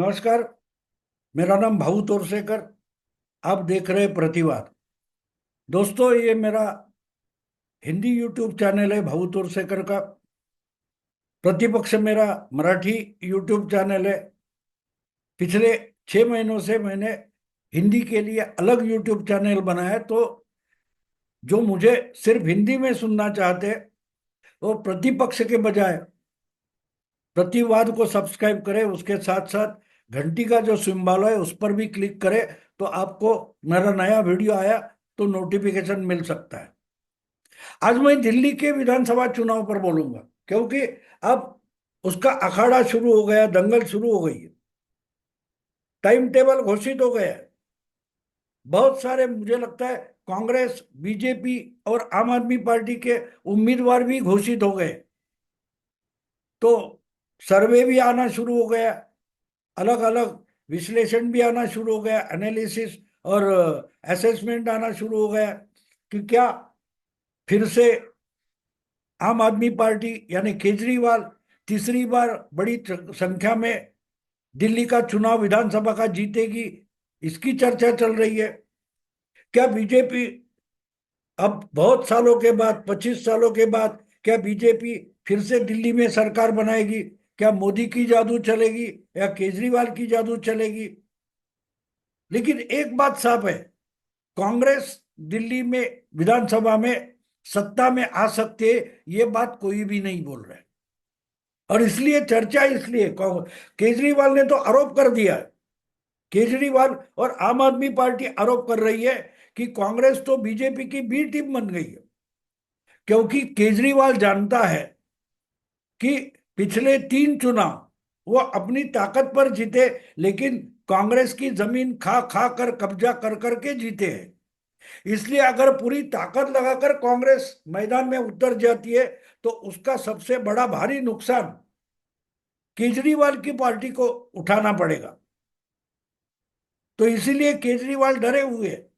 नमस्कार। मेरा नाम भाऊ तोरसेकर। आप देख रहे हैं प्रतिवाद। दोस्तों, ये मेरा हिंदी यूट्यूब चैनल है भाऊ तोरसेकर का। प्रतिपक्ष मेरा मराठी यूट्यूब चैनल है। पिछले 6 महीनों से मैंने हिंदी के लिए अलग यूट्यूब चैनल बनाया है। तो जो मुझे सिर्फ हिंदी में सुनना चाहते हैं वो प्रतिपक्ष के बजाय प्रतिवाद को सब्सक्राइब करें। उसके साथ साथ घंटी का जो सिंबल है उस पर भी क्लिक करें, तो आपको मेरा नया वीडियो आया तो नोटिफिकेशन मिल सकता है। आज मैं दिल्ली के विधानसभा चुनाव पर बोलूंगा, क्योंकि अब उसका अखाड़ा शुरू हो गया, दंगल शुरू हो गई है। टाइम टेबल घोषित हो गया है। बहुत सारे, मुझे लगता है कांग्रेस, बीजेपी और आम आदमी पार्टी के उम्मीदवार भी घोषित हो गए। तो सर्वे भी आना शुरू हो गया, अलग अलग विश्लेषण भी आना शुरू हो गया, एनालिसिस और असेसमेंट आना शुरू हो गया कि क्या फिर से आम आदमी पार्टी यानी केजरीवाल तीसरी बार बड़ी संख्या में दिल्ली का चुनाव विधानसभा का जीतेगी। इसकी चर्चा चल रही है। क्या बीजेपी अब बहुत सालों के बाद, 25 सालों के बाद, क्या बीजेपी फिर से दिल्ली में सरकार बनाएगी? क्या मोदी की जादू चलेगी या केजरीवाल की जादू चलेगी? लेकिन एक बात साफ है, कांग्रेस दिल्ली में विधानसभा में सत्ता में आ सकती है, ये बात कोई भी नहीं बोल रहा है। और इसलिए चर्चा, इसलिए केजरीवाल ने तो आरोप कर दिया है। केजरीवाल और आम आदमी पार्टी आरोप कर रही है कि कांग्रेस तो बीजेपी की बी टीम बन गई है। क्योंकि केजरीवाल जानता है कि पिछले 3 चुनाव वो अपनी ताकत पर जीते, लेकिन कांग्रेस की जमीन खा खा कर, कब्जा कर करके जीते हैं। इसलिए अगर पूरी ताकत लगाकर कांग्रेस मैदान में उतर जाती है तो उसका सबसे बड़ा भारी नुकसान केजरीवाल की पार्टी को उठाना पड़ेगा। तो इसीलिए केजरीवाल डरे हुए हैं।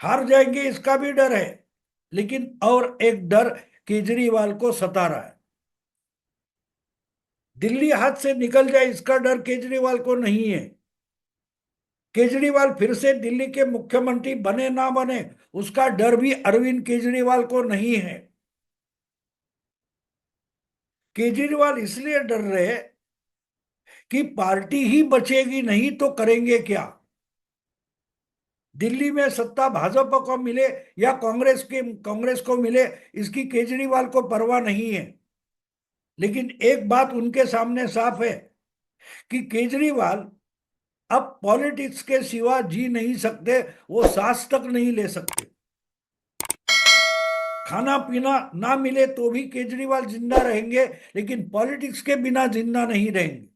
हार जाएंगे इसका भी डर है, लेकिन और एक डर केजरीवाल को सता रहा है। दिल्ली हाथ से निकल जाए इसका डर केजरीवाल को नहीं है। केजरीवाल फिर से दिल्ली के मुख्यमंत्री बने ना बने उसका डर भी अरविंद केजरीवाल को नहीं है। केजरीवाल इसलिए डर रहे हैं कि पार्टी ही बचेगी नहीं तो करेंगे क्या। दिल्ली में सत्ता भाजपा को मिले या कांग्रेस को मिले, इसकी केजरीवाल को परवाह नहीं है। लेकिन एक बात उनके सामने साफ है कि केजरीवाल अब पॉलिटिक्स के सिवा जी नहीं सकते, वो सांस तक नहीं ले सकते। खाना पीना ना मिले तो भी केजरीवाल जिंदा रहेंगे, लेकिन पॉलिटिक्स के बिना जिंदा नहीं रहेंगे।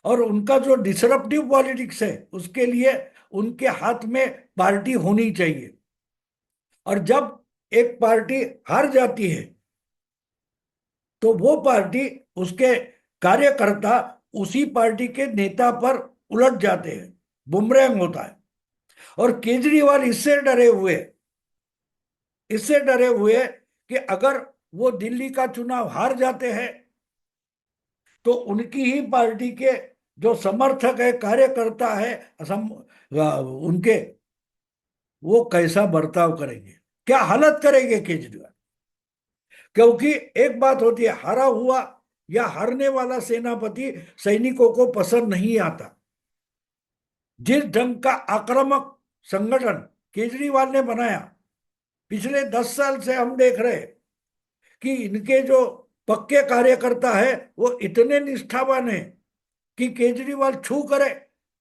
और उनका जो डिसरप्टिव पॉलिटिक्स है उसके लिए उनके हाथ में पार्टी होनी चाहिए। और जब एक पार्टी हार जाती है तो वो पार्टी, उसके कार्यकर्ता उसी पार्टी के नेता पर उलट जाते हैं, बुमरैंग होता है। और केजरीवाल इससे डरे हुए कि अगर वो दिल्ली का चुनाव हार जाते हैं तो उनकी ही पार्टी के जो समर्थक है, कार्यकर्ता है, उनके, वो कैसा बर्ताव करेंगे, क्या हालत करेंगे केजरीवाल। क्योंकि एक बात होती है, हारा हुआ या हारने वाला सेनापति सैनिकों को पसंद नहीं आता। जिस ढंग का आक्रामक संगठन केजरीवाल ने बनाया, पिछले 10 साल से हम देख रहे हैं कि इनके जो पक्के कार्यकर्ता है वो इतने निष्ठावान है कि केजरीवाल छू करे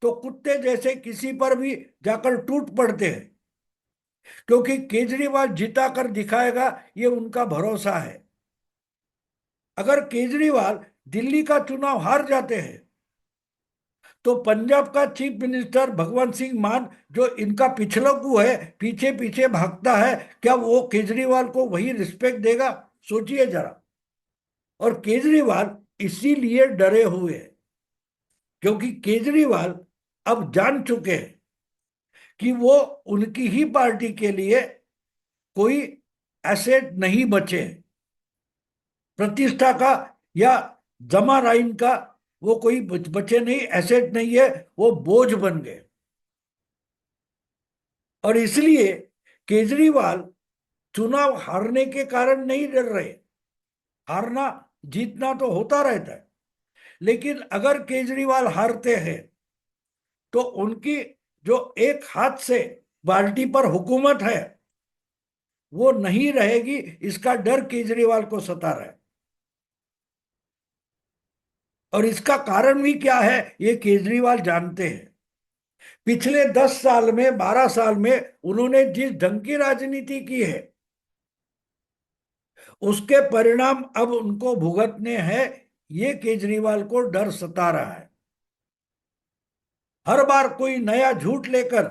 तो कुत्ते जैसे किसी पर भी जाकर टूट पड़ते हैं। क्योंकि केजरीवाल जिता कर दिखाएगा, ये उनका भरोसा है। अगर केजरीवाल दिल्ली का चुनाव हार जाते हैं तो पंजाब का चीफ मिनिस्टर भगवंत सिंह मान, जो इनका पिछलग्गू है, पीछे पीछे भागता है, क्या वो केजरीवाल को वही रिस्पेक्ट देगा? सोचिए जरा। और केजरीवाल इसीलिए डरे हुए हैं, क्योंकि केजरीवाल अब जान चुके हैं कि वो उनकी ही पार्टी के लिए कोई एसेट नहीं बचे, प्रतिष्ठा का या जमा राइन का वो कोई बचे नहीं, एसेट नहीं है, वो बोझ बन गए। और इसलिए केजरीवाल चुनाव हारने के कारण नहीं डर रहे। हारना जीतना तो होता रहता है, लेकिन अगर केजरीवाल हारते हैं तो उनकी जो एक हाथ से बाल्टी पर हुकूमत है वो नहीं रहेगी, इसका डर केजरीवाल को सता रहा है। और इसका कारण भी क्या है ये केजरीवाल जानते हैं। पिछले 10 साल में, 12 साल में उन्होंने जिस ढंग की राजनीति की है उसके परिणाम अब उनको भुगतने हैं। ये केजरीवाल को डर सता रहा है। हर बार कोई नया झूठ लेकर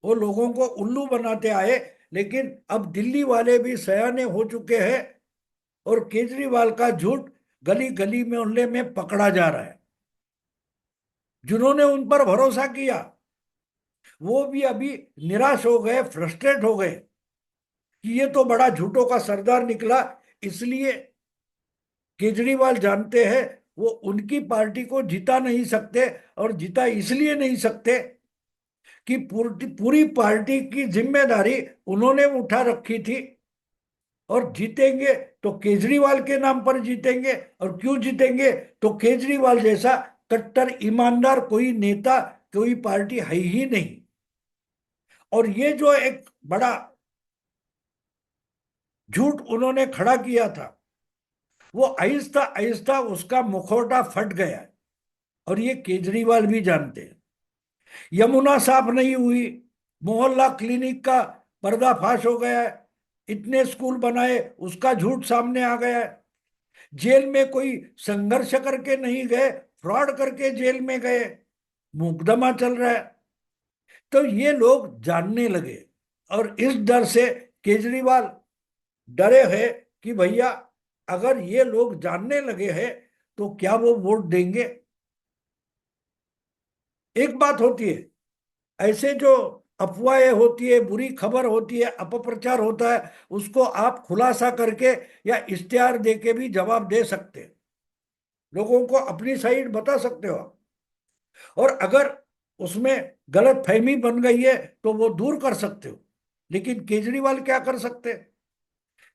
वो लोगों को उल्लू बनाते आए, लेकिन अब दिल्ली वाले भी सयाने हो चुके हैं और केजरीवाल का झूठ गली गली में मोहल्ले में पकड़ा जा रहा है। जिन्होंने उन पर भरोसा किया वो भी अभी निराश हो गए, फ्रस्ट्रेट हो गए कि ये तो बड़ा झूठों का सरदार निकला। इसलिए केजरीवाल जानते हैं वो उनकी पार्टी को जिता नहीं सकते, और जिता इसलिए नहीं सकते कि पूरी पूरी पार्टी की जिम्मेदारी उन्होंने उठा रखी थी। और जीतेंगे तो केजरीवाल के नाम पर जीतेंगे। और क्यों जीतेंगे? तो केजरीवाल जैसा कट्टर ईमानदार कोई नेता, कोई पार्टी है ही नहीं। और ये जो एक बड़ा झूठ उन्होंने खड़ा किया था वो आहिस्ता आहिस्ता उसका मुखौटा फट गया है। और ये केजरीवाल भी जानते हैं। यमुना साफ नहीं हुई, मोहल्ला क्लिनिक का पर्दाफाश हो गया है, इतने स्कूल बनाए उसका झूठ सामने आ गया है, जेल में कोई संघर्ष करके नहीं गए, फ्रॉड करके जेल में गए, मुकदमा चल रहा है। तो ये लोग जानने लगे। और इस डर से केजरीवाल डरे हैं कि भैया अगर ये लोग जानने लगे हैं तो क्या वो वोट देंगे। एक बात होती है, ऐसे जो अफवाहें होती है, बुरी खबर होती है, अपप्रचार होता है, उसको आप खुलासा करके या इश्तेहार देके भी जवाब दे सकते हैं, लोगों को अपनी साइड बता सकते हो आप। और अगर उसमें गलत फहमी बन गई है तो वो दूर कर सकते हो। लेकिन केजरीवाल क्या कर सकते हैं?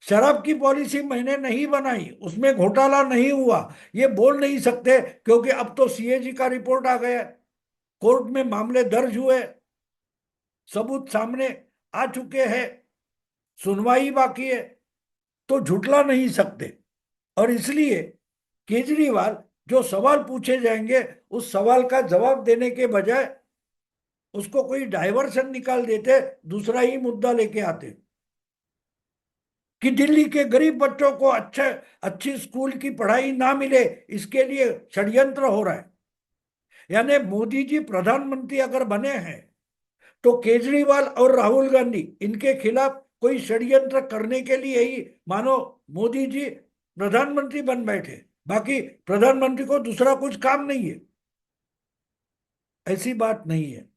शराब की पॉलिसी मैंने नहीं बनाई, उसमें घोटाला नहीं हुआ, ये बोल नहीं सकते, क्योंकि अब तो सीएजी का रिपोर्ट आ गया, कोर्ट में मामले दर्ज हुए, सबूत सामने आ चुके हैं, सुनवाई बाकी है, तो झुठला नहीं सकते। और इसलिए केजरीवाल जो सवाल पूछे जाएंगे उस सवाल का जवाब देने के बजाय उसको कोई डाइवर्शन निकाल देते, दूसरा ही मुद्दा लेके आते कि दिल्ली के गरीब बच्चों को अच्छी स्कूल की पढ़ाई ना मिले, इसके लिए षड्यंत्र हो रहा है। यानी मोदी जी प्रधानमंत्री अगर बने हैं तो केजरीवाल और राहुल गांधी इनके खिलाफ कोई षड्यंत्र करने के लिए ही मानो मोदी जी प्रधानमंत्री बन बैठे, बाकी प्रधानमंत्री को दूसरा कुछ काम नहीं है। ऐसी बात नहीं है।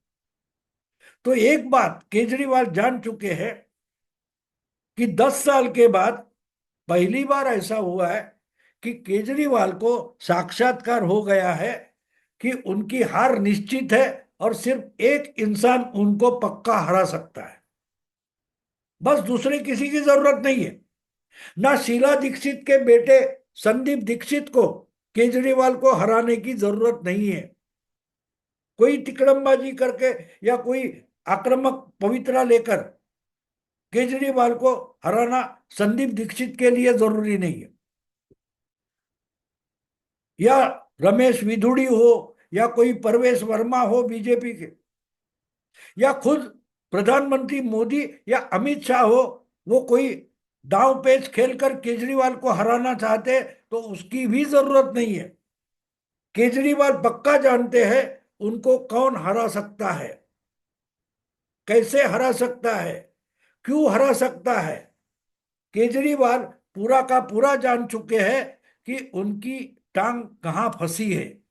तो एक बात केजरीवाल जान चुके हैं कि 10 साल के बाद पहली बार ऐसा हुआ है कि केजरीवाल को साक्षात्कार हो गया है कि उनकी हार निश्चित है और सिर्फ एक इंसान उनको पक्का हरा सकता है। बस दूसरे किसी की जरूरत नहीं है। ना शीला दीक्षित के बेटे संदीप दीक्षित को केजरीवाल को हराने की जरूरत नहीं है। कोई तिकड़मबाजी करके या कोई आक्रामक पवित्रा लेकर केजरीवाल को हराना संदीप दीक्षित के लिए जरूरी नहीं है। या रमेश विधुड़ी हो या कोई परवेश वर्मा हो बीजेपी के, या खुद प्रधानमंत्री मोदी या अमित शाह हो, वो कोई दांव पेच खेलकर केजरीवाल को हराना चाहते तो उसकी भी जरूरत नहीं है। केजरीवाल पक्का जानते हैं उनको कौन हरा सकता है, कैसे हरा सकता है, क्यों हरा सकता है। केजरीवाल पूरा का पूरा जान चुके हैं कि उनकी टांग कहां फंसी है,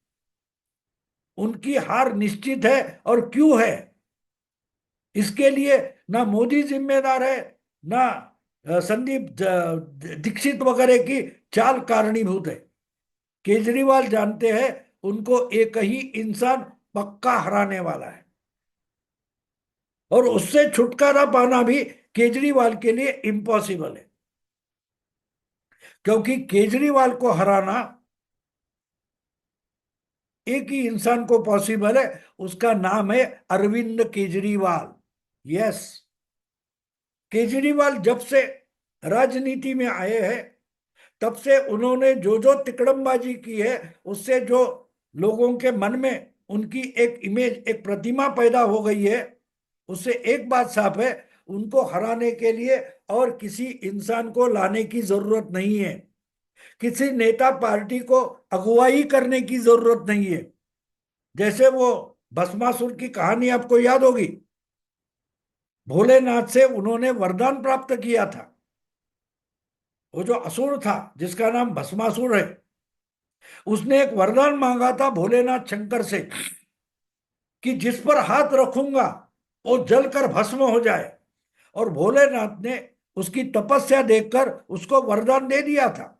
उनकी हार निश्चित है। और क्यों है इसके लिए ना मोदी जिम्मेदार है, ना संदीप दीक्षित वगैरह की चाल कारणीभूत है। केजरीवाल जानते हैं उनको एक ही इंसान पक्का हराने वाला है। और उससे छुटकारा पाना भी केजरीवाल के लिए इम्पॉसिबल है, क्योंकि केजरीवाल को हराना एक ही इंसान को पॉसिबल है। उसका नाम है अरविंद केजरीवाल। यस, केजरीवाल जब से राजनीति में आए हैं, तब से उन्होंने जो जो तिकड़मबाजी की है, उससे जो लोगों के मन में उनकी एक इमेज, एक प्रतिमा पैदा हो गई है, उससे एक बात साफ है, उनको हराने के लिए और किसी इंसान को लाने की जरूरत नहीं है। किसी नेता पार्टी को अगुवाई करने की जरूरत नहीं है। जैसे वो भस्मासुर की कहानी आपको याद होगी, भोलेनाथ से उन्होंने वरदान प्राप्त किया था। वो जो असुर था जिसका नाम भस्मासुर है, उसने एक वरदान मांगा था भोलेनाथ शंकर से कि जिस पर हाथ रखूंगा वो जलकर भस्म हो जाए। और भोलेनाथ ने उसकी तपस्या देखकर उसको वरदान दे दिया था,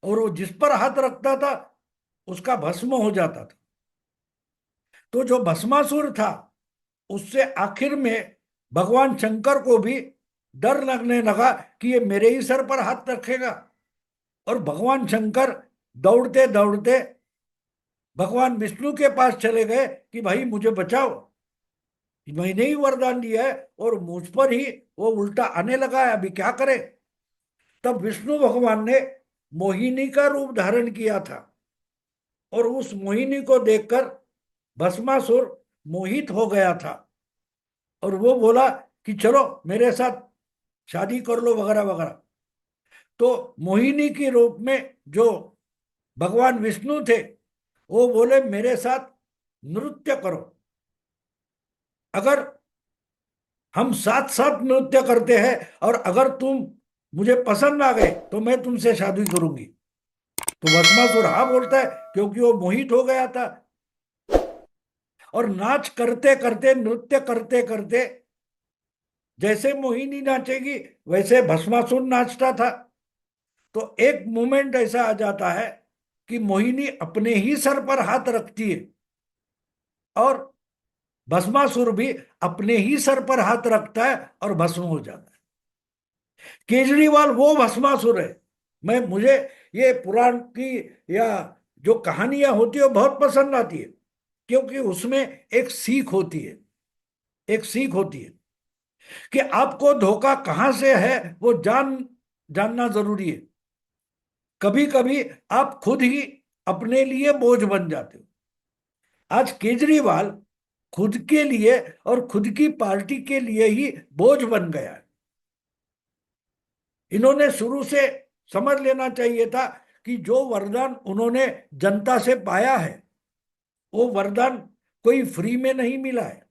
और वो जिस पर हाथ रखता था उसका भस्म हो जाता था। तो जो भस्मासुर था, उससे आखिर में भगवान शंकर को भी डर लगने लगा कि ये मेरे ही सर पर हाथ रखेगा। और भगवान शंकर दौड़ते दौड़ते भगवान विष्णु के पास चले गए कि भाई मुझे बचाओ, मैंने ही वरदान दिया है और मुझ पर ही वो उल्टा आने लगा है, अभी क्या करे। तब विष्णु भगवान ने मोहिनी का रूप धारण किया था, और उस मोहिनी को देखकर भस्मासुर मोहित हो गया था, और वो बोला कि चलो मेरे साथ शादी कर लो वगैरह वगैरह। तो मोहिनी के रूप में जो भगवान विष्णु थे, वो बोले मेरे साथ नृत्य करो। अगर हम साथ साथ नृत्य करते हैं और अगर तुम मुझे पसंद आ गए तो मैं तुमसे शादी करूंगी। तो भस्मासुर हाँ बोलता है, क्योंकि वो मोहित हो गया था। और नाच करते करते, नृत्य करते करते, जैसे मोहिनी नाचेगी वैसे भस्मासुर नाचता था। तो एक मोमेंट ऐसा आ जाता है कि मोहिनी अपने ही सर पर हाथ रखती है, और भस्मासुर भी अपने ही सर पर हाथ रखता है और भस्म हो जाता है। केजरीवाल वो भस्मासुर है। मुझे ये पुराण की या जो कहानियां होती है बहुत पसंद आती है, क्योंकि उसमें एक सीख होती है। एक सीख होती है कि आपको धोखा कहां से है वो जानना जरूरी है। कभी कभी आप खुद ही अपने लिए बोझ बन जाते हो। आज केजरीवाल खुद के लिए और खुद की पार्टी के लिए ही बोझ बन गया है। इन्होंने शुरू से समझ लेना चाहिए था कि जो वरदान उन्होंने जनता से पाया है, वो वरदान कोई फ्री में नहीं मिला है।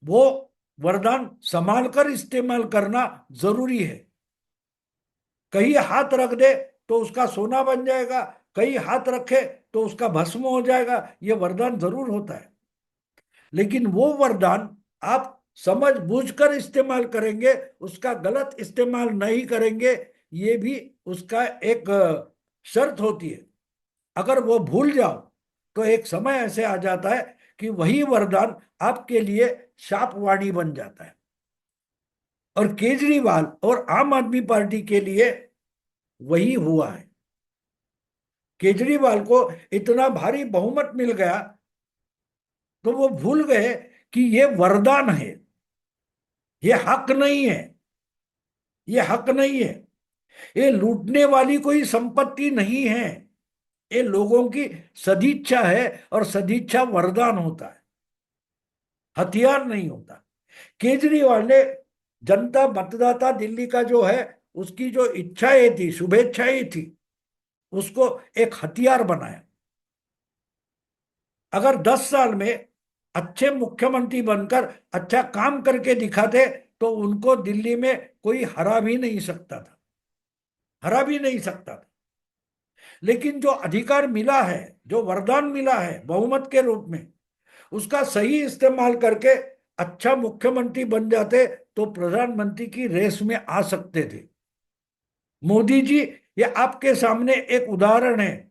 वो वरदान संभाल कर इस्तेमाल करना जरूरी है। कहीं हाथ रख दे तो उसका सोना बन जाएगा, कहीं हाथ रखे तो उसका भस्म हो जाएगा, ये वरदान जरूर होता है। लेकिन वो वरदान आप समझ बूझकर इस्तेमाल करेंगे, उसका गलत इस्तेमाल नहीं करेंगे, ये भी उसका एक शर्त होती है। अगर वो भूल जाओ तो एक समय ऐसे आ जाता है कि वही वरदान आपके लिए शापवाणी बन जाता है। और केजरीवाल और आम आदमी पार्टी के लिए वही हुआ है। केजरीवाल को इतना भारी बहुमत मिल गया तो वो भूल गए कि ये वरदान है, ये हक नहीं है। ये हक नहीं है, ये लूटने वाली कोई संपत्ति नहीं है। ये लोगों की सदिच्छा है, और सदिच्छा वरदान होता है, हथियार नहीं होता। केजरीवाल ने जनता, मतदाता दिल्ली का जो है, उसकी जो इच्छाएं थी, शुभेच्छाएं थी, उसको एक हथियार बनाया। अगर 10 साल में अच्छे मुख्यमंत्री बनकर अच्छा काम करके दिखाते तो उनको दिल्ली में कोई हरा भी नहीं सकता था, हरा भी नहीं सकता था। लेकिन जो अधिकार मिला है, जो वरदान मिला है बहुमत के रूप में, उसका सही इस्तेमाल करके अच्छा मुख्यमंत्री बन जाते तो प्रधानमंत्री की रेस में आ सकते थे। मोदी जी ये आपके सामने एक उदाहरण है।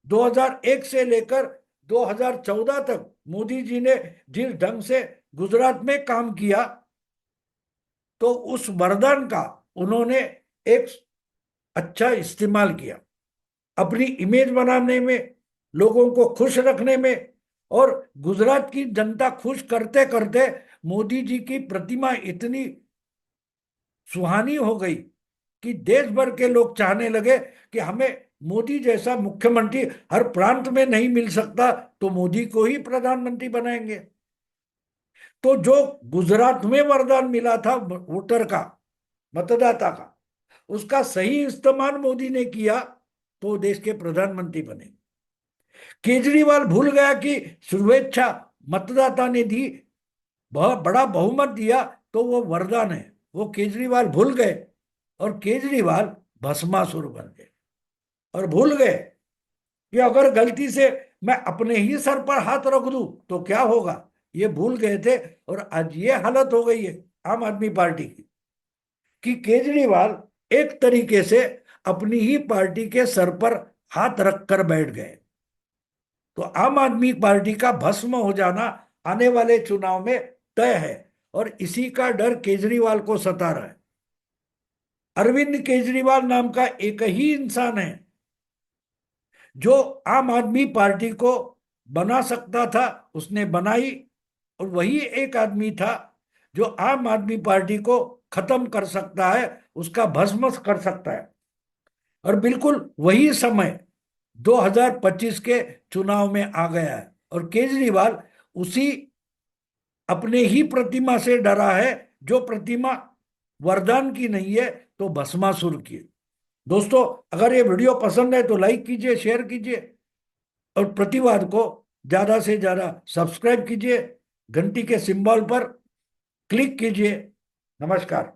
2001 से लेकर 2014 तक मोदी जी ने जिस ढंग से गुजरात में काम किया, तो उस वरदान का उन्होंने एक अच्छा इस्तेमाल किया अपनी इमेज बनाने में, लोगों को खुश रखने में। और गुजरात की जनता खुश करते करते मोदी जी की प्रतिमा इतनी सुहानी हो गई कि देश भर के लोग चाहने लगे कि हमें मोदी जैसा मुख्यमंत्री हर प्रांत में नहीं मिल सकता, तो मोदी को ही प्रधानमंत्री बनाएंगे। तो जो गुजरात में वरदान मिला था वोटर का, मतदाता का, उसका सही इस्तेमाल मोदी ने किया तो देश के प्रधानमंत्री बने। केजरीवाल भूल गया कि शुभेच्छा मतदाता ने दी, बहुत बड़ा बहुमत दिया तो वो वरदान है, वो केजरीवाल भूल गए और केजरीवाल भस्मासुर बन गए। और भूल गए कि अगर गलती से मैं अपने ही सर पर हाथ रख दूं तो क्या होगा, ये भूल गए थे। और आज ये हालत हो गई है आम आदमी पार्टी की कि केजरीवाल एक तरीके से अपनी ही पार्टी के सर पर हाथ रखकर बैठ गए। तो आम आदमी पार्टी का भस्म हो जाना आने वाले चुनाव में तय है, और इसी का डर केजरीवाल को सता रहा है। अरविंद केजरीवाल नाम का एक ही इंसान है जो आम आदमी पार्टी को बना सकता था, उसने बनाई। और वही एक आदमी था जो आम आदमी पार्टी को खत्म कर सकता है, उसका भस्म कर सकता है। और बिल्कुल वही समय 2025 के चुनाव में आ गया है, और केजरीवाल उसी अपने ही प्रतिमा से डरा है, जो प्रतिमा वरदान की नहीं है तो भस्मासुर की। दोस्तों, अगर ये वीडियो पसंद है तो लाइक कीजिए, शेयर कीजिए, और प्रतिवाद को ज्यादा से ज्यादा सब्सक्राइब कीजिए, घंटी के सिंबल पर क्लिक कीजिए। नमस्कार।